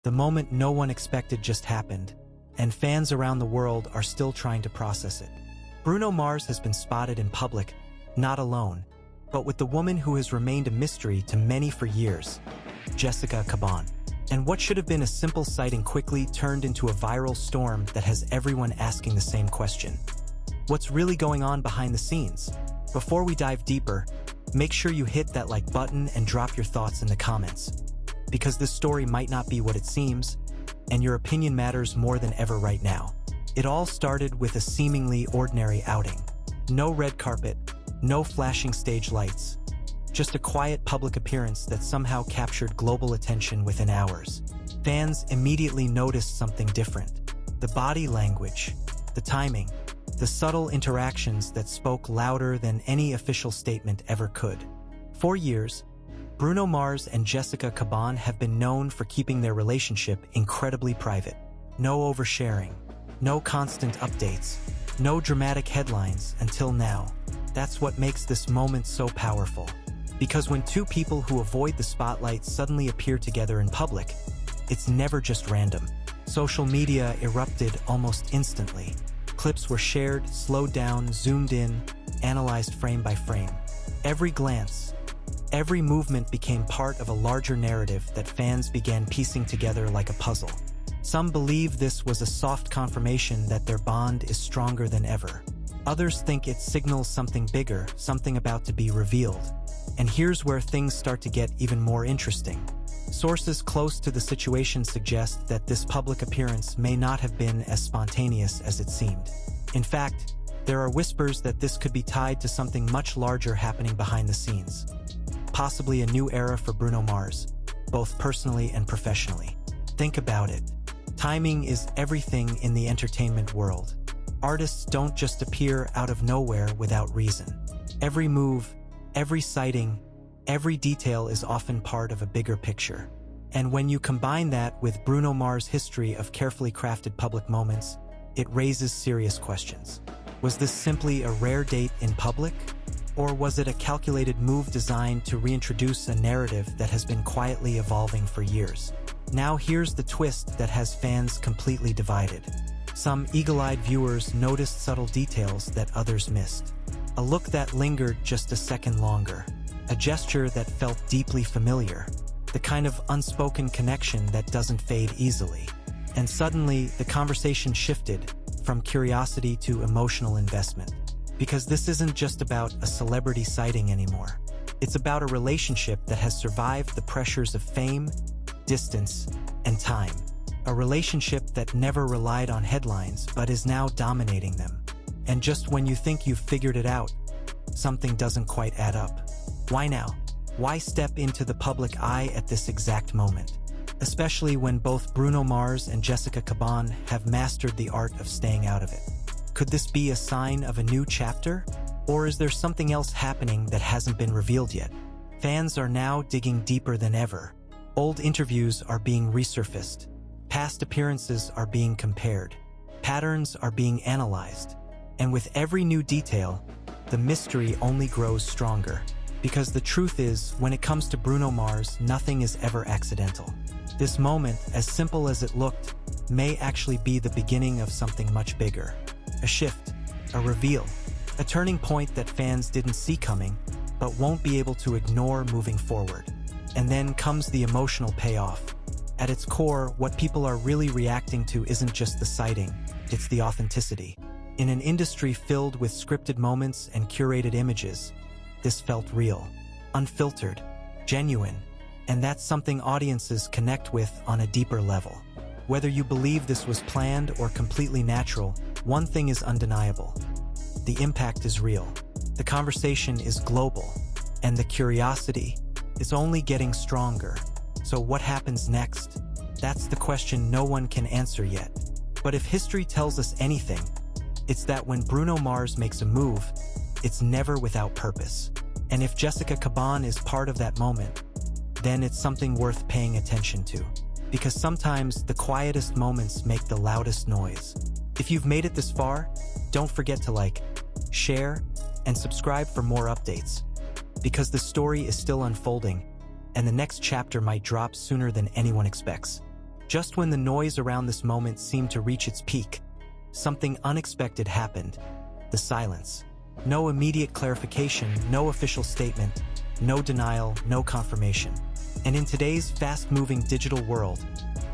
The moment no one expected just happened, and fans around the world are still trying to process it. Bruno Mars has been spotted in public, not alone, but with the woman who has remained a mystery to many for years, Jessica Caban. And what should have been a simple sighting quickly turned into a viral storm that has everyone asking the same question. What's really going on behind the scenes? Before we dive deeper, make sure you hit that like button and drop your thoughts in the comments. Because this story might not be what it seems, and your opinion matters more than ever right now. It all started with a seemingly ordinary outing. No red carpet, no flashing stage lights. Just a quiet public appearance that somehow captured global attention within hours. Fans immediately noticed something different. The body language, the timing, the subtle interactions that spoke louder than any official statement ever could. For years, Bruno Mars and Jessica Caban have been known for keeping their relationship incredibly private. No oversharing, no constant updates, no dramatic headlines until now. That's what makes this moment so powerful. Because when two people who avoid the spotlight suddenly appear together in public, it's never just random. Social media erupted almost instantly. Clips were shared, slowed down, zoomed in, analyzed frame by frame. Every glance, every movement became part of a larger narrative that fans began piecing together like a puzzle. Some believe this was a soft confirmation that their bond is stronger than ever. Others think it signals something bigger, something about to be revealed. And here's where things start to get even more interesting. Sources close to the situation suggest that this public appearance may not have been as spontaneous as it seemed. In fact, there are whispers that this could be tied to something much larger happening behind the scenes. Possibly a new era for Bruno Mars, both personally and professionally. Think about it. Timing is everything in the entertainment world. Artists don't just appear out of nowhere without reason. Every move, every sighting, every detail is often part of a bigger picture. And when you combine that with Bruno Mars' history of carefully crafted public moments, it raises serious questions. Was this simply a rare date in public? Or was it a calculated move designed to reintroduce a narrative that has been quietly evolving for years? Now here's the twist that has fans completely divided. Some eagle-eyed viewers noticed subtle details that others missed. A look that lingered just a second longer. A gesture that felt deeply familiar. The kind of unspoken connection that doesn't fade easily. And suddenly, the conversation shifted from curiosity to emotional investment. Because this isn't just about a celebrity sighting anymore. It's about a relationship that has survived the pressures of fame, distance, and time. A relationship that never relied on headlines but is now dominating them. And just when you think you've figured it out, something doesn't quite add up. Why now? Why step into the public eye at this exact moment? Especially when both Bruno Mars and Jessica Caban have mastered the art of staying out of it. Could this be a sign of a new chapter? Or is there something else happening that hasn't been revealed yet? Fans are now digging deeper than ever. Old interviews are being resurfaced. Past appearances are being compared. Patterns are being analyzed. And with every new detail, the mystery only grows stronger. Because the truth is, when it comes to Bruno Mars, nothing is ever accidental. This moment, as simple as it looked, may actually be the beginning of something much bigger. A shift, a reveal, a turning point that fans didn't see coming, but won't be able to ignore moving forward. And then comes the emotional payoff. At its core, what people are really reacting to isn't just the sighting, it's the authenticity. In an industry filled with scripted moments and curated images, this felt real, unfiltered, genuine, and that's something audiences connect with on a deeper level. Whether you believe this was planned or completely natural, one thing is undeniable. The impact is real. The conversation is global, and the curiosity is only getting stronger. So what happens next? That's the question no one can answer yet. But if history tells us anything, it's that when Bruno Mars makes a move, it's never without purpose. And if Jessica Caban is part of that moment, then it's something worth paying attention to. Because sometimes the quietest moments make the loudest noise. If you've made it this far, don't forget to like, share, and subscribe for more updates. Because the story is still unfolding, and the next chapter might drop sooner than anyone expects. Just when the noise around this moment seemed to reach its peak, something unexpected happened. The silence. No immediate clarification, no official statement, no denial, no confirmation. And in today's fast-moving digital world,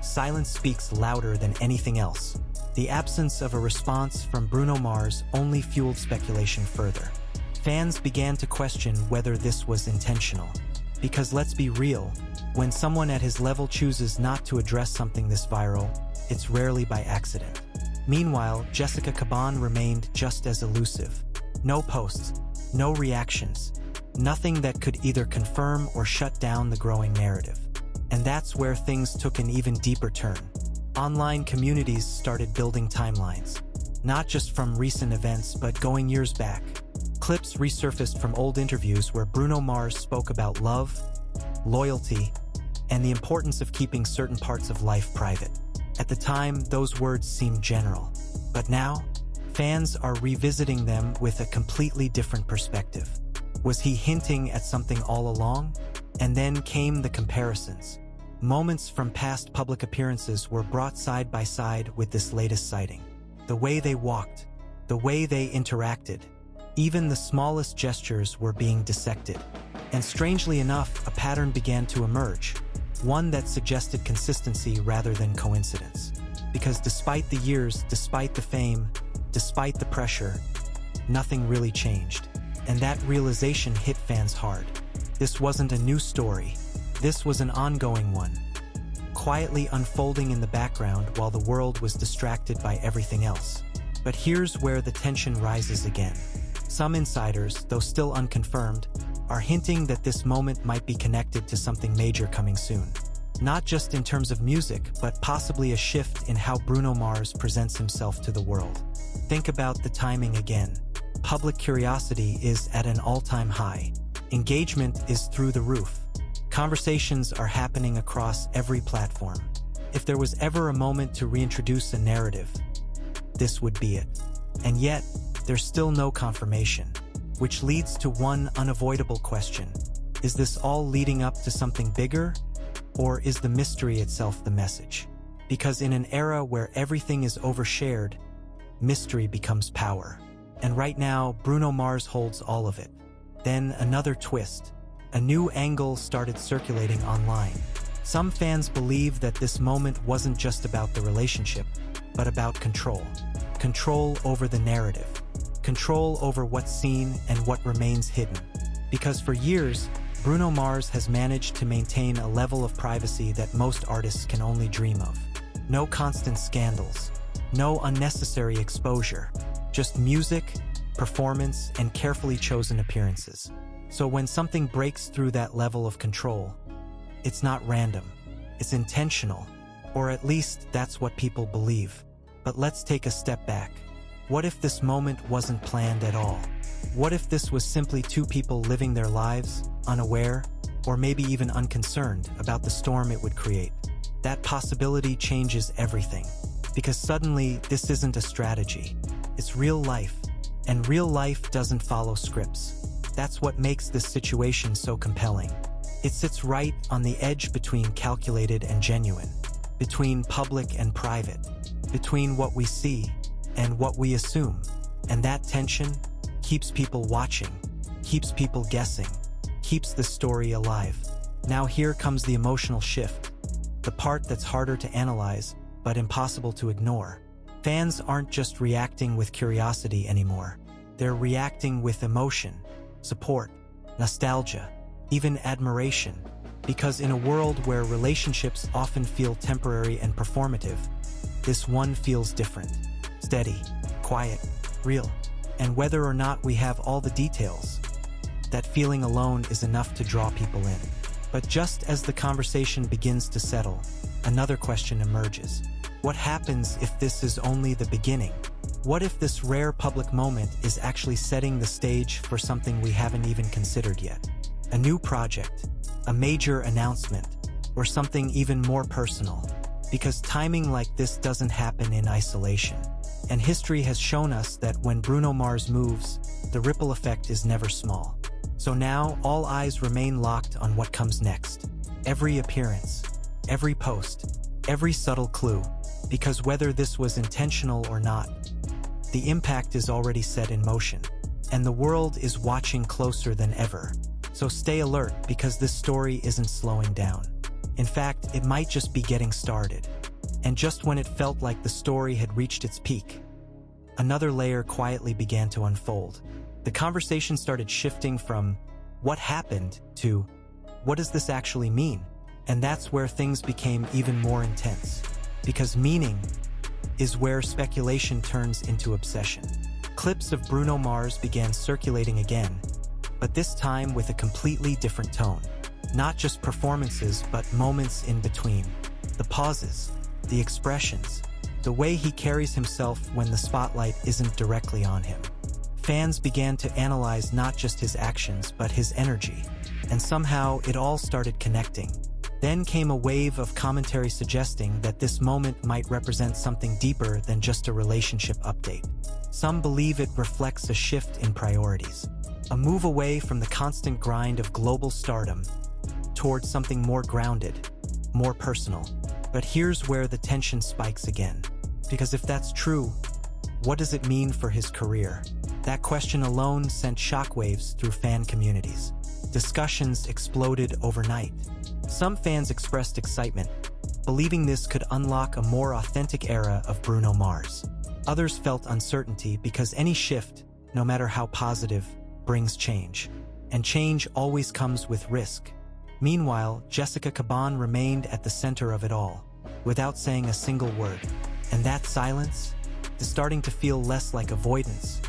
silence speaks louder than anything else. The absence of a response from Bruno Mars only fueled speculation further. Fans began to question whether this was intentional. Because let's be real, when someone at his level chooses not to address something this viral, it's rarely by accident. Meanwhile, Jessica Caban remained just as elusive. No posts, no reactions, nothing that could either confirm or shut down the growing narrative. And that's where things took an even deeper turn. Online communities started building timelines, not just from recent events but going years back. Clips resurfaced from old interviews where Bruno Mars spoke about love, loyalty, and the importance of keeping certain parts of life private. At the time, those words seemed general. But now, fans are revisiting them with a completely different perspective. Was he hinting at something all along? And then came the comparisons. Moments from past public appearances were brought side by side with this latest sighting. The way they walked, the way they interacted, even the smallest gestures were being dissected. And strangely enough, a pattern began to emerge, one that suggested consistency rather than coincidence. Because despite the years, despite the fame, despite the pressure, nothing really changed. And that realization hit fans hard. This wasn't a new story. This was an ongoing one, quietly unfolding in the background while the world was distracted by everything else. But here's where the tension rises again. Some insiders, though still unconfirmed, are hinting that this moment might be connected to something major coming soon. Not just in terms of music, but possibly a shift in how Bruno Mars presents himself to the world. Think about the timing again. Public curiosity is at an all-time high. Engagement is through the roof. Conversations are happening across every platform. If there was ever a moment to reintroduce a narrative, this would be it. And yet, there's still no confirmation, which leads to one unavoidable question. Is this all leading up to something bigger, or is the mystery itself the message? Because in an era where everything is overshared, mystery becomes power. And right now, Bruno Mars holds all of it. Then another twist. A new angle started circulating online. Some fans believe that this moment wasn't just about the relationship, but about control. Control over the narrative. Control over what's seen and what remains hidden. Because for years, Bruno Mars has managed to maintain a level of privacy that most artists can only dream of. No constant scandals. No unnecessary exposure. Just music, performance, and carefully chosen appearances. So when something breaks through that level of control, it's not random, it's intentional, or at least that's what people believe. But let's take a step back. What if this moment wasn't planned at all? What if this was simply two people living their lives, unaware, or maybe even unconcerned about the storm it would create? That possibility changes everything. Because suddenly, this isn't a strategy. It's real life. And real life doesn't follow scripts. That's what makes this situation so compelling. It sits right on the edge between calculated and genuine, between public and private, between what we see and what we assume. And that tension keeps people watching, keeps people guessing, keeps the story alive. Now here comes the emotional shift, the part that's harder to analyze, but impossible to ignore. Fans aren't just reacting with curiosity anymore. They're reacting with emotion, support, nostalgia, even admiration. Because in a world where relationships often feel temporary and performative, this one feels different. Steady, quiet, real. And whether or not we have all the details, that feeling alone is enough to draw people in. But just as the conversation begins to settle, another question emerges. What happens if this is only the beginning? What if this rare public moment is actually setting the stage for something we haven't even considered yet? A new project, a major announcement, or something even more personal? Because timing like this doesn't happen in isolation. And history has shown us that when Bruno Mars moves, the ripple effect is never small. So now, all eyes remain locked on what comes next. Every appearance, every post, every subtle clue, because whether this was intentional or not, the impact is already set in motion, and the world is watching closer than ever. So stay alert, because this story isn't slowing down. In fact, it might just be getting started. And just when it felt like the story had reached its peak, another layer quietly began to unfold. The conversation started shifting from what happened to what does this actually mean? And that's where things became even more intense. Because meaning is where speculation turns into obsession. Clips of Bruno Mars began circulating again, but this time with a completely different tone. Not just performances, but moments in between. The pauses, the expressions, the way he carries himself when the spotlight isn't directly on him. Fans began to analyze not just his actions, but his energy. And somehow it all started connecting. Then came a wave of commentary suggesting that this moment might represent something deeper than just a relationship update. Some believe it reflects a shift in priorities, a move away from the constant grind of global stardom towards something more grounded, more personal. But here's where the tension spikes again. Because if that's true, what does it mean for his career? That question alone sent shockwaves through fan communities. Discussions exploded overnight. Some fans expressed excitement, believing this could unlock a more authentic era of Bruno Mars. Others felt uncertainty because any shift, no matter how positive, brings change. And change always comes with risk. Meanwhile, Jessica Caban remained at the center of it all, without saying a single word. And that silence is starting to feel less like avoidance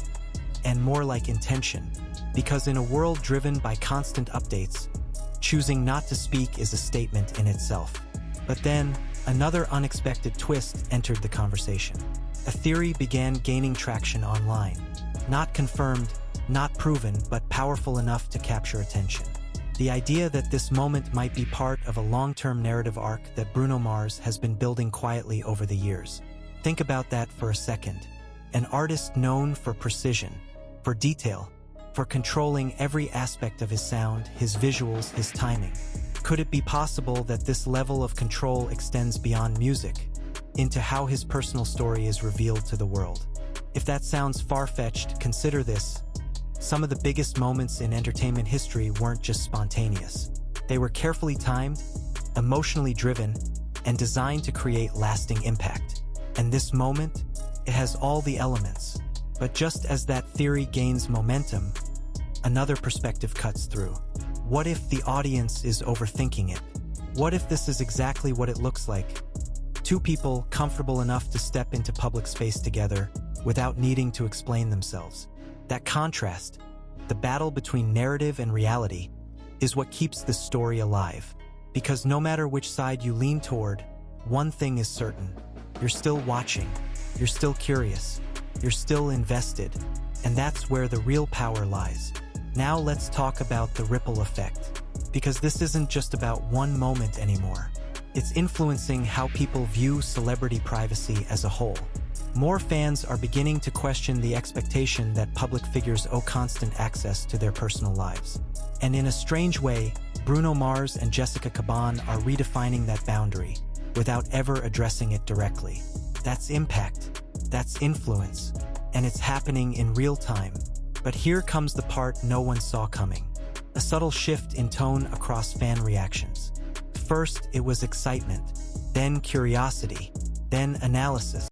and more like intention. Because in a world driven by constant updates, choosing not to speak is a statement in itself. But then, another unexpected twist entered the conversation. A theory began gaining traction online. Not confirmed, not proven, but powerful enough to capture attention. The idea that this moment might be part of a long-term narrative arc that Bruno Mars has been building quietly over the years. Think about that for a second. An artist known for precision, for detail, for controlling every aspect of his sound, his visuals, his timing. Could it be possible that this level of control extends beyond music, into how his personal story is revealed to the world? If that sounds far-fetched, consider this. Some of the biggest moments in entertainment history weren't just spontaneous. They were carefully timed, emotionally driven, and designed to create lasting impact. And this moment, it has all the elements. But just as that theory gains momentum, another perspective cuts through. What if the audience is overthinking it? What if this is exactly what it looks like? Two people comfortable enough to step into public space together without needing to explain themselves. That contrast, the battle between narrative and reality, is what keeps this story alive. Because no matter which side you lean toward, one thing is certain. You're still watching. You're still curious. You're still invested. And that's where the real power lies. Now let's talk about the ripple effect. Because this isn't just about one moment anymore. It's influencing how people view celebrity privacy as a whole. More fans are beginning to question the expectation that public figures owe constant access to their personal lives. And in a strange way, Bruno Mars and Jessica Caban are redefining that boundary without ever addressing it directly. That's impact, that's influence, and it's happening in real time. But here comes the part no one saw coming. A subtle shift in tone across fan reactions. First, it was excitement, then curiosity, then analysis.